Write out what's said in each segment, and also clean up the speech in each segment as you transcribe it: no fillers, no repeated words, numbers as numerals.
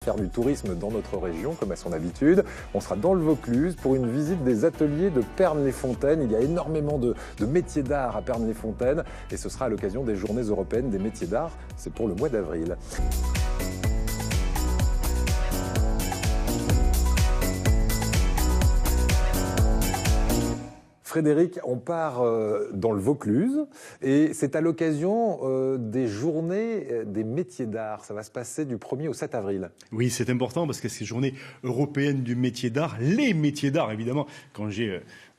Faire du tourisme dans notre région, comme à son habitude. On sera dans le Vaucluse pour une visite des ateliers de Pernes-les-Fontaines. Il y a énormément de métiers d'art à Pernes-les-Fontaines et ce sera à l'occasion des Journées européennes des métiers d'art. C'est pour le mois d'avril. Frédéric, on part dans le Vaucluse et c'est à l'occasion des Journées des métiers d'art. Ça va se passer du 1er au 7 avril. Oui, c'est important parce que c'est Journée européenne du métier d'art, les métiers d'art évidemment.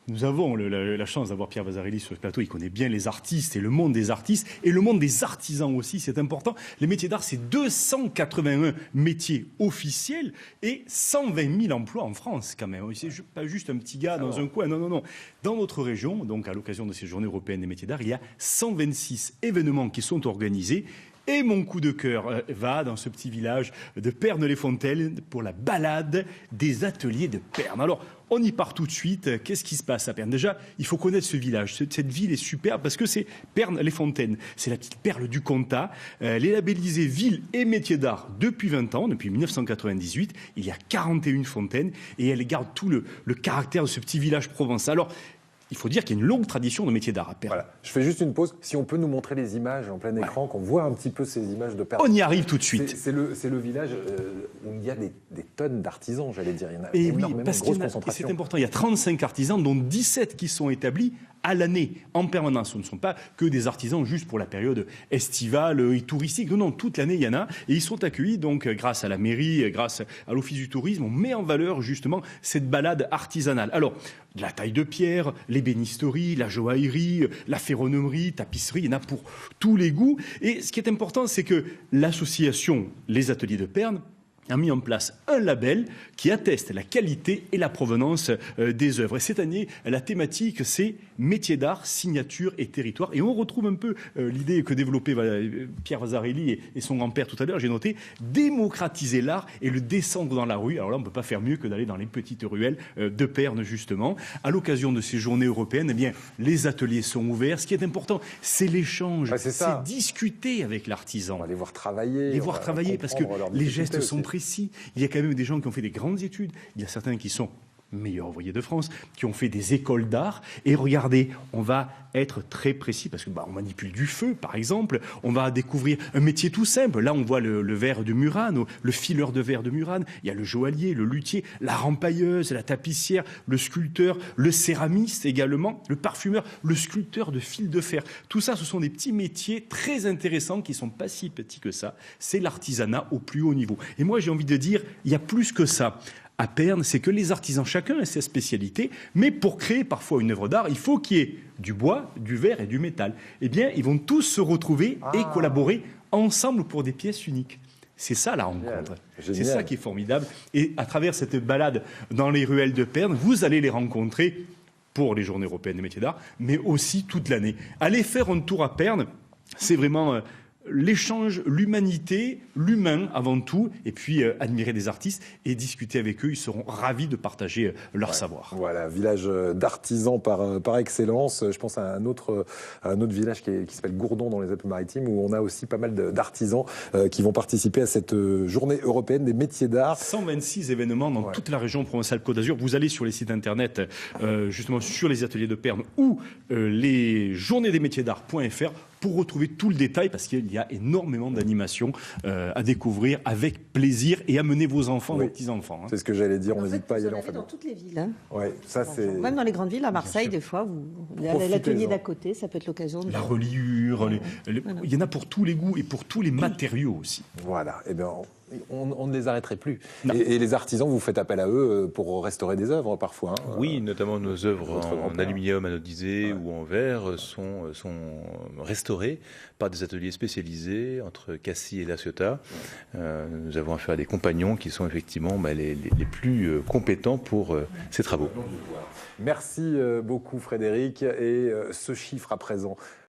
Nous avons la chance d'avoir Pierre Vasarely sur ce plateau. Il connaît bien les artistes et le monde des artistes et le monde des artisans aussi, c'est important. Les métiers d'art, c'est 281 métiers officiels et 120 000 emplois en France quand même. C'est pas juste un petit gars dans un coin, non. Dans notre région, donc à l'occasion de ces Journées européennes des métiers d'art, il y a 126 événements qui sont organisés. Et mon coup de cœur va dans ce petit village de Pernes-les-Fontaines pour la balade des ateliers de Pernes. Alors, on y part tout de suite. Qu'est-ce qui se passe à Pernes? Déjà, il faut connaître ce village. Cette ville est superbe parce que c'est Pernes-les-Fontaines. C'est la petite perle du Comtat. Elle est labellisée ville et métier d'art depuis 20 ans, depuis 1998. Il y a 41 fontaines et elle garde tout le caractère de ce petit village provençal. Alors, il faut dire qu'il y a une longue tradition de métier d'art à Pernes. Voilà. Je fais juste une pause. Si on peut nous montrer les images en plein écran, qu'on voit un petit peu ces images de Pernes. On y arrive tout de suite. C'est le village où il y a des tonnes d'artisans, j'allais dire. Il y en a et énormément, oui, parce de grosse et concentration. c'est important. Il y a 35 artisans, dont 17 qui sont établis à l'année, en permanence. Ce ne sont pas que des artisans juste pour la période estivale et touristique. Non, toute l'année, il y en a. Et ils sont accueillis, donc, grâce à la mairie, grâce à l'Office du tourisme. On met en valeur, justement, cette balade artisanale. Alors, de la taille de pierre, l'ébénisterie, la joaillerie, la ferronnerie, tapisserie, il y en a pour tous les goûts. Et ce qui est important, c'est que l'association Les Ateliers de Pernes a mis en place un label qui atteste la qualité et la provenance des œuvres. Et cette année, la thématique, c'est métiers d'art, signature et territoire. Et on retrouve un peu l'idée que développait Pierre Vasarely et son grand-père tout à l'heure, j'ai noté, démocratiser l'art et le descendre dans la rue. Alors là, on ne peut pas faire mieux que d'aller dans les petites ruelles de Pernes, justement. À l'occasion de ces journées européennes, eh bien, les ateliers sont ouverts. Ce qui est important, c'est l'échange, c'est discuter avec l'artisan. On va les voir travailler. Les voir travailler parce que les gestes sont précis. Il y a quand même des gens qui ont fait des grandes études. Il y a certains qui sont meilleurs ouvriers de France, qui ont fait des écoles d'art. Et regardez, on va être très précis parce que on manipule du feu, par exemple. On va découvrir un métier tout simple. Là, on voit le verre de Murane, le fileur de verre de Murane. Il y a le joaillier, le luthier, la rempailleuse, la tapissière, le sculpteur, le céramiste également, le parfumeur, le sculpteur de fil de fer. Tout ça, ce sont des petits métiers très intéressants qui ne sont pas si petits que ça. C'est l'artisanat au plus haut niveau. Et moi, j'ai envie de dire, il y a plus que ça. À Pernes, c'est que les artisans, chacun a sa spécialité, mais pour créer parfois une œuvre d'art, il faut qu'il y ait du bois, du verre et du métal. Eh bien, ils vont tous se retrouver et collaborer ensemble pour des pièces uniques. C'est ça la rencontre. C'est ça qui est formidable. Et à travers cette balade dans les ruelles de Pernes, vous allez les rencontrer pour les Journées européennes des métiers d'art, mais aussi toute l'année. Allez faire un tour à Pernes, c'est vraiment l'échange, l'humanité, l'humain avant tout, et puis admirer des artistes et discuter avec eux. Ils seront ravis de partager leur savoir. Voilà, village d'artisans par excellence. Je pense à un autre village qui s'appelle Gourdon dans les Alpes-Maritimes, où on a aussi pas mal d'artisans qui vont participer à cette journée européenne des métiers d'art. 126 événements dans toute la région Provence-Alpes-Côte d'Azur. Vous allez sur les sites internet, justement sur les ateliers de Pernes ou les journées des métiers d'art.fr pour retrouver tout le détail, parce qu'il y a énormément d'animations à découvrir avec plaisir et amener vos enfants, vos petits-enfants. C'est ce que j'allais dire, on n'hésite pas à y aller. En fait, dans toutes les villes. Hein. Ouais, ça c'est... Même dans les grandes villes, à Marseille, des fois, l'atelier d'à côté, ça peut être l'occasion de... La reliure, il y en a pour tous les goûts et pour tous les matériaux aussi. Voilà, et bien on ne les arrêterait plus. Et les artisans, vous faites appel à eux pour restaurer des œuvres parfois. Hein. Oui, notamment nos œuvres en aluminium anodisé ou en verre sont restaurées par des ateliers spécialisés entre Cassis et La Ciotat. Nous avons affaire à des compagnons qui sont effectivement les plus compétents pour ces travaux. Merci beaucoup Frédéric. Et ce chiffre à présent,